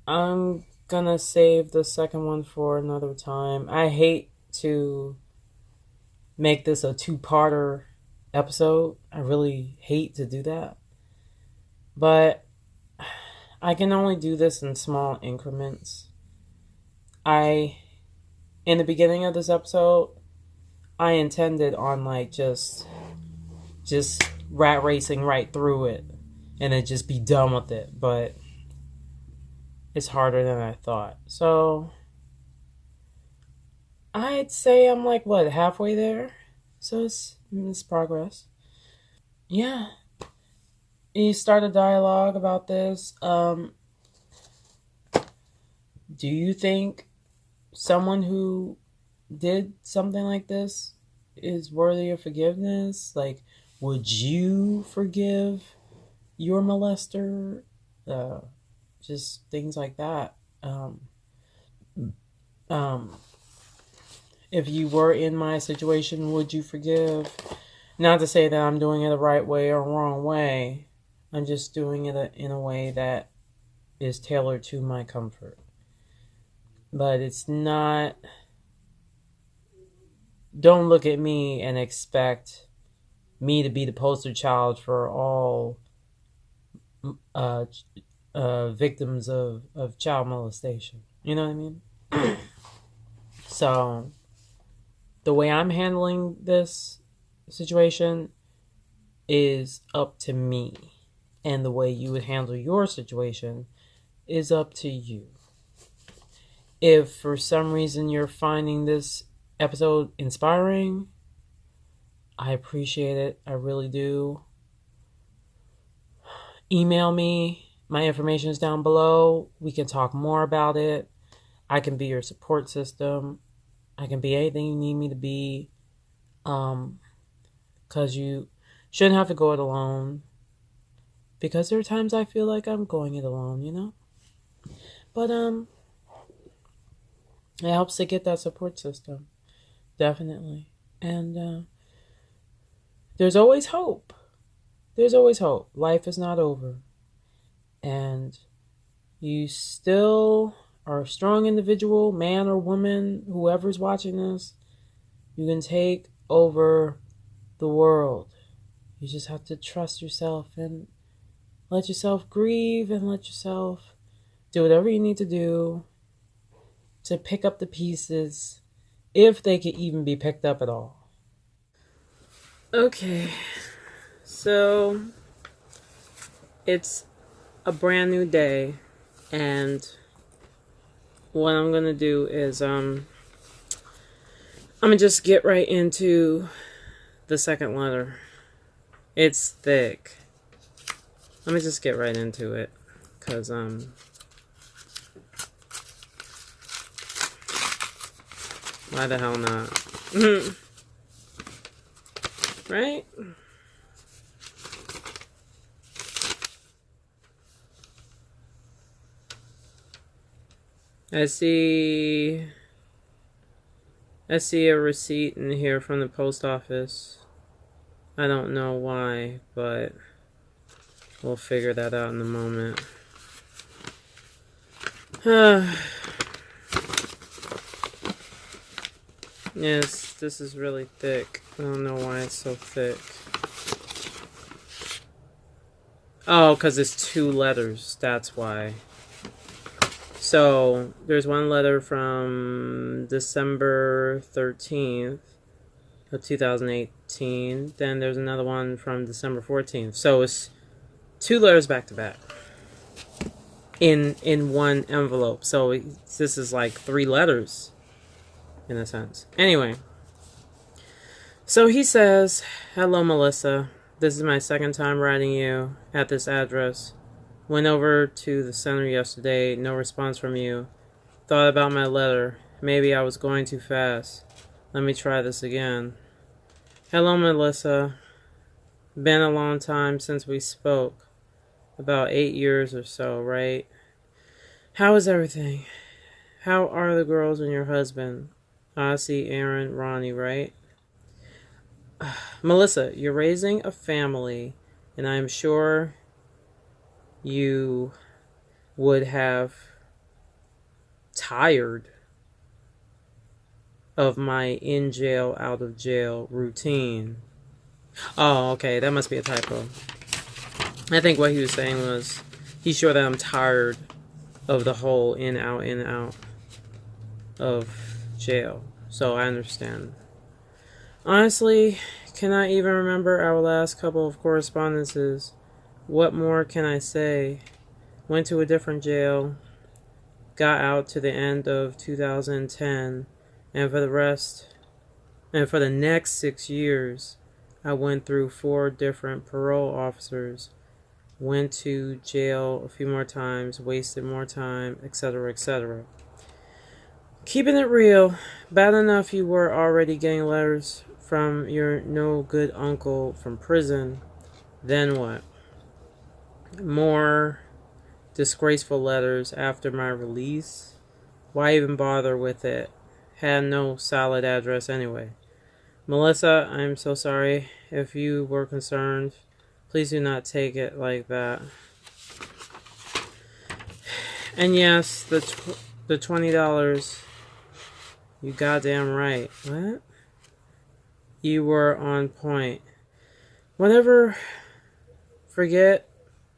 B: I'm gonna save the second one for another time. I hate to make this a two-parter episode. I really hate to do that. But I can only do this in small increments. In the beginning of this episode, I intended on like just rat racing right through it and then just be done with it, but it's harder than I thought. So I'd say I'm like what, halfway there? So it's progress. Yeah. You start a dialogue about this. Do you think someone who did something like this is worthy of forgiveness? Like, would you forgive your molester? Uh, just things like that. Um, if you were in my situation, would you forgive? Not to say that I'm doing it the right way or wrong way. I'm just doing it in a way that is tailored to my comfort. But it's not. Don't look at me and expect me to be the poster child for all victims of child molestation. You know what I mean? So, the way I'm handling this situation is up to me. And the way you would handle your situation is up to you. If for some reason you're finding this episode inspiring, I appreciate it. I really do. Email me. My information is down below. We can talk more about it. I can be your support system. I can be anything you need me to be. Because you shouldn't have to go it alone. Because there are times I feel like I'm going it alone, you know? But, it helps to get that support system. Definitely. And, there's always hope. There's always hope. Life is not over. And you still are a strong individual, man or woman, whoever's watching this. You can take over the world. You just have to trust yourself and let yourself grieve and let yourself do whatever you need to do to pick up the pieces, if they could even be picked up at all. Okay, so it's a brand new day, and what I'm gonna do is I'm gonna just get right into the second letter. It's thick. Let me just get right into it, cause why the hell not? Right? I see a receipt in here from the post office. I don't know why, but we'll figure that out in a moment. Yes, this is really thick. I don't know why it's so thick. Oh, because it's 2 letters. That's why. So there's one letter from December 13th of 2018. Then there's another one from December 14th. So it's two letters back to back in one envelope. So this is like three letters in a sense. Anyway, so he says, "Hello, Melissa. This is my second time writing you at this address. Went over to the center yesterday. No response from you. Thought about my letter. Maybe I was going too fast. Let me try this again. Hello, Melissa. Been a long time since we spoke. About 8 years or so, right? How is everything? How are the girls and your husband? Ossie, Aaron, Ronnie, right? Melissa, you're raising a family, and I'm sure you would have tired of my in jail, out of jail routine." Oh, okay, that must be a typo. I think what he was saying was he's sure that I'm tired of the whole in, out of jail. So I understand. Honestly, cannot even remember our last couple of correspondences. What more can I say? Went to a different jail, got out to the end of 2010, and for the next 6 years, I went through 4 different parole officers, went to jail a few more times, wasted more time, etc., etc. Keeping it real, bad enough you were already getting letters from your no good uncle from prison. Then what? More disgraceful letters after my release. Why even bother with it? Had no solid address anyway. Melissa, I'm so sorry if you were concerned. Please do not take it like that. And yes, the $20. You goddamn right. What? You were on point. Whatever. Forget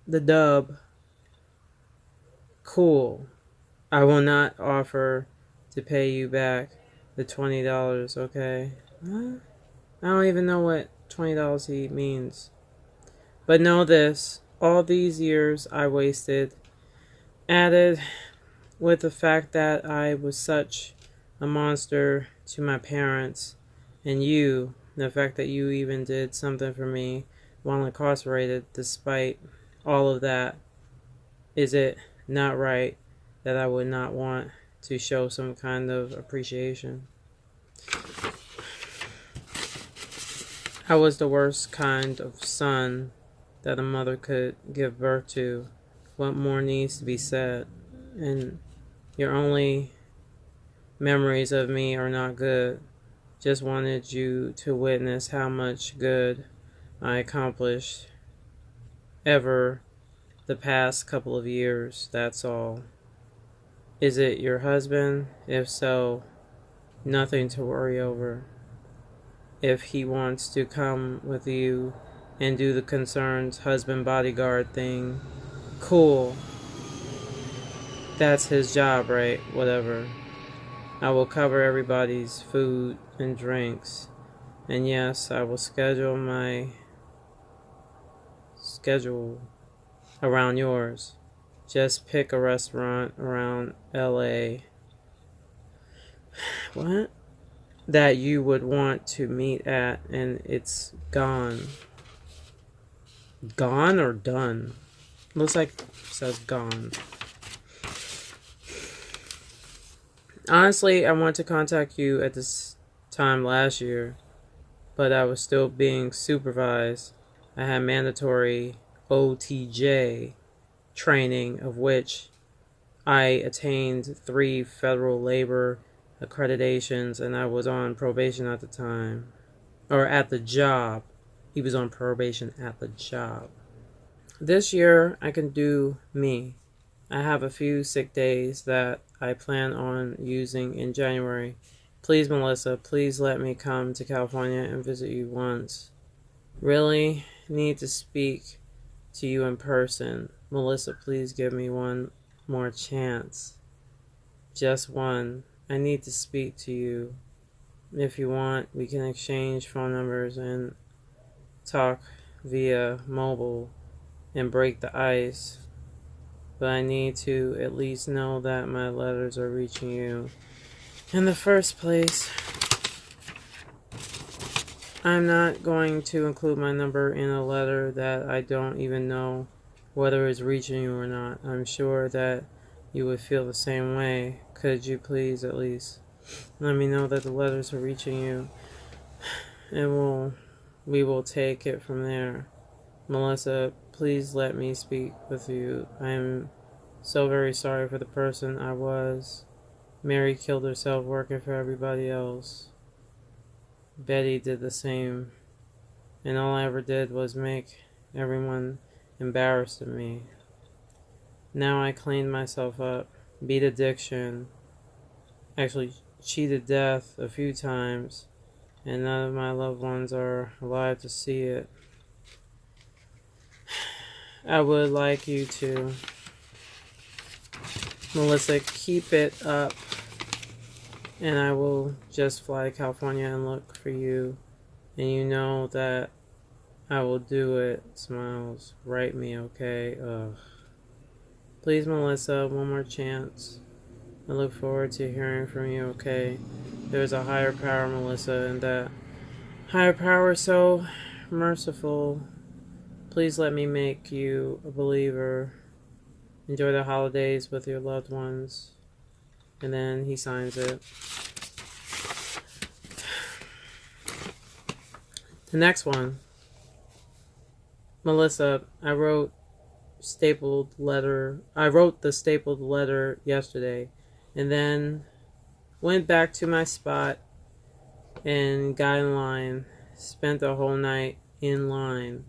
B: the dub. Cool. I will not offer to pay you back the $20, okay? What? I don't even know what $20 he means. But know this, all these years I wasted, added with the fact that I was such a monster to my parents, and you, the fact that you even did something for me while incarcerated, despite all of that, is it not right that I would not want to show some kind of appreciation? I was the worst kind of son that a mother could give birth to. What more needs to be said? And your only memories of me are not good. Just wanted you to witness how much good I accomplished ever the past couple of years, that's all. Is it your husband? If so, nothing to worry over. If he wants to come with you and do the concerned husband bodyguard thing, cool. That's his job, right? Whatever. I will cover everybody's food and drinks. And yes, I will schedule my schedule around yours. Just pick a restaurant around LA. What? That you would want to meet at, and it's gone. Gone or done? Looks like it says gone. Honestly, I wanted to contact you at this time last year, but I was still being supervised. I had mandatory OTJ training, of which I attained 3 federal labor accreditations, and I was on probation at the time. Or at the job. He was on probation at the job. This year, I can do me. I have a few sick days that I plan on using in January. Please, Melissa, please let me come to California and visit you once. Really need to speak to you in person. Melissa, please give me one more chance. Just one. I need to speak to you. If you want, we can exchange phone numbers and talk via mobile and break the ice. But I need to at least know that my letters are reaching you. In the first place, I'm not going to include my number in a letter that I don't even know whether it's reaching you or not. I'm sure that you would feel the same way. Could you please at least let me know that the letters are reaching you, and we will take it from there. Melissa, please let me speak with you. I am so very sorry for the person I was. Mary killed herself working for everybody else. Betty did the same, and all I ever did was make everyone embarrassed of me. Now I cleaned myself up, beat addiction, actually cheated death a few times, and none of my loved ones are alive to see it. I would like you to, Melissa, keep it up, and I will just fly to California and look for you, and you know that I will do it. Smiles, write me, okay? Please, Melissa, one more chance. I look forward to hearing from you, okay? There's a higher power, Melissa, and that higher power is so merciful. Please let me make you a believer. Enjoy the holidays with your loved ones. And then he signs it. The next one. Melissa, I wrote the stapled letter yesterday, and then went back to my spot and got in line. Spent the whole night in line.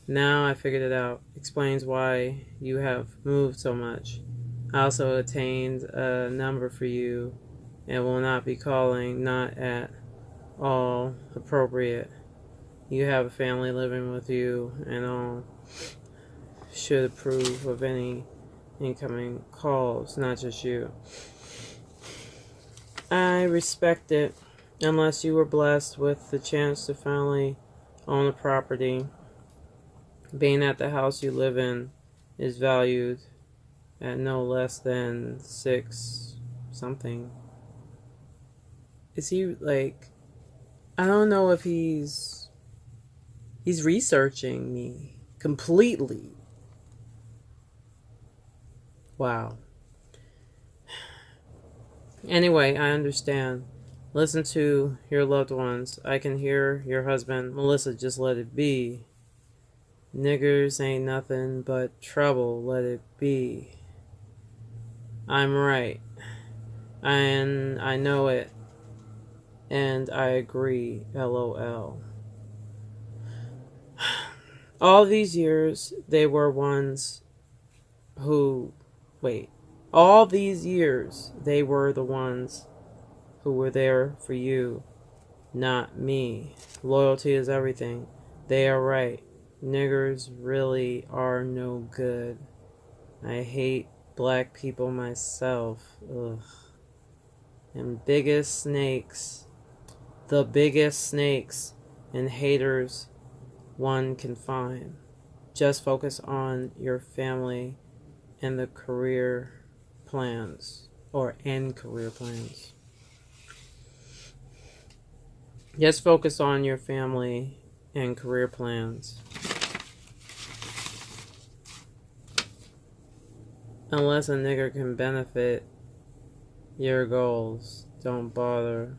B: Now I figured it out. Explains why you have moved so much. I also attained a number for you and will not be calling, not at all appropriate. You have a family living with you and all. Should approve of any incoming calls, not just you. I respect it, unless you were blessed with the chance to finally own a property. Being at the house you live in is valued at no less than 6 something. Is he like, I don't know if he's researching me completely. Wow. Anyway, I understand. Listen to your loved ones. I can hear your husband. Melissa, just let it be. Niggers ain't nothing but trouble. Let it be. I'm right. And I know it. And I agree. LOL. All these years, they were ones who... All these years, they were the ones who were there for you, not me. Loyalty is everything. They are right. Niggers really are no good. I hate black people myself. Ugh. And the biggest snakes and haters one can find. Just focus on your family and the career plans, or end career plans. Just focus on your family and career plans. Unless a nigger can benefit your goals, don't bother.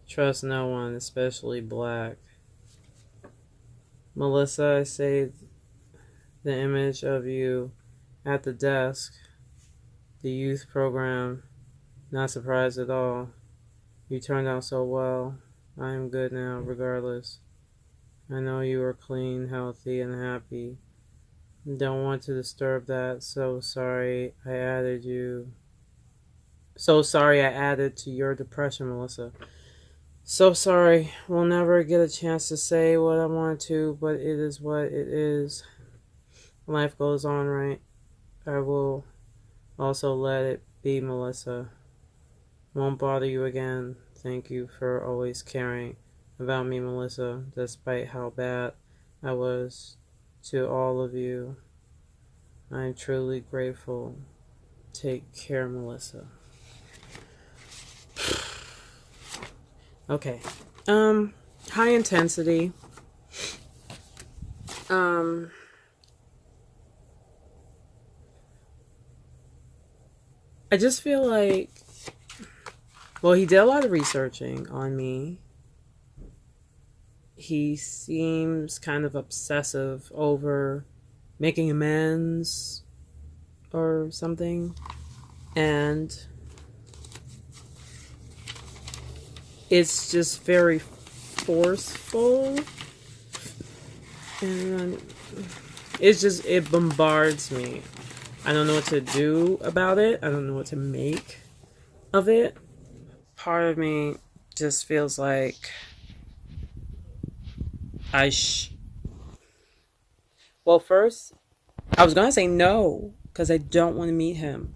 B: Trust no one, especially black. Melissa, I saved the image of you at the desk, the youth program. Not surprised at all. You turned out so well. I am good now, regardless. I know you are clean, healthy, and happy. Don't want to disturb that. So sorry I added to your depression, Melissa. So sorry. We'll never get a chance to say what I want to, but it is what it is. Life goes on, right? I will also let it be, Melissa. Won't bother you again. Thank you for always caring about me, Melissa, despite how bad I was to all of you. I'm truly grateful. Take care, Melissa. Okay. High intensity. I just feel like, well, he did a lot of researching on me. He seems kind of obsessive over making amends or something. And it's just very forceful. And it bombards me. I don't know what to do about it. I don't know what to make of it. Part of me just feels like well, first, I was going to say no, because I don't want to meet him.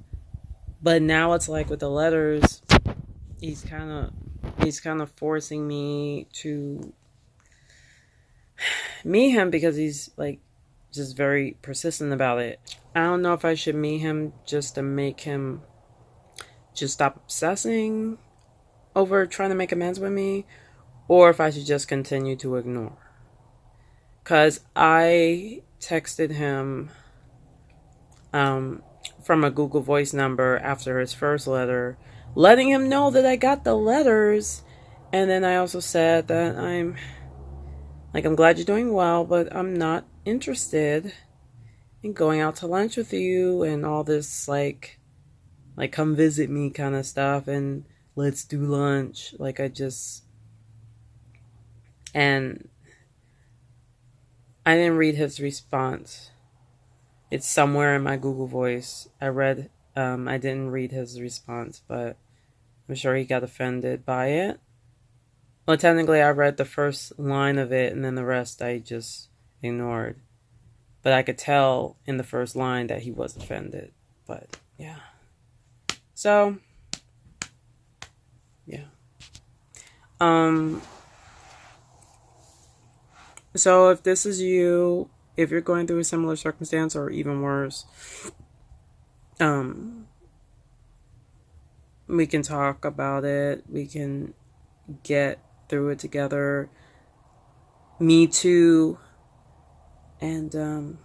B: But now it's like with the letters, he's kind of forcing me to meet him because he's like just very persistent about it. I don't know if I should meet him just to make him just stop obsessing over trying to make amends with me, or if I should just continue to ignore. Because I texted him from a Google Voice number after his first letter, letting him know that I got the letters. And then I also said that I'm glad you're doing well, but I'm not interested in going out to lunch with you and all this like come visit me kind of stuff and let's do lunch. And I didn't read his response. It's somewhere in my Google Voice. I didn't read his response, but I'm sure he got offended by it. Well, technically, I read the first line of it, and then the rest I just ignored. But I could tell in the first line that he was offended. But, yeah. So, yeah. So if this is you, if you're going through a similar circumstance or even worse, we can talk about it. We can get through it together. Me too. And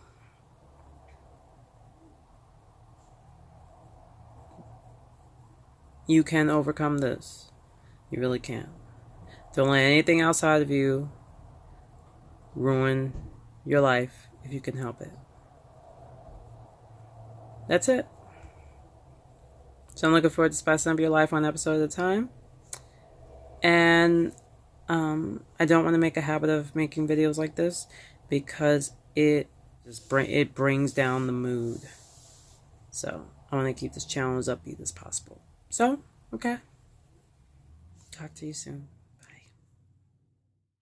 B: you can overcome this. You really can. Don't let anything outside of you ruin your life if you can help it. That's it. So I'm looking forward to spicing up your life one episode at a time. And I don't want to make a habit of making videos like this because it brings down the mood. So I want to keep this channel as upbeat as possible. So, okay. Talk to you soon.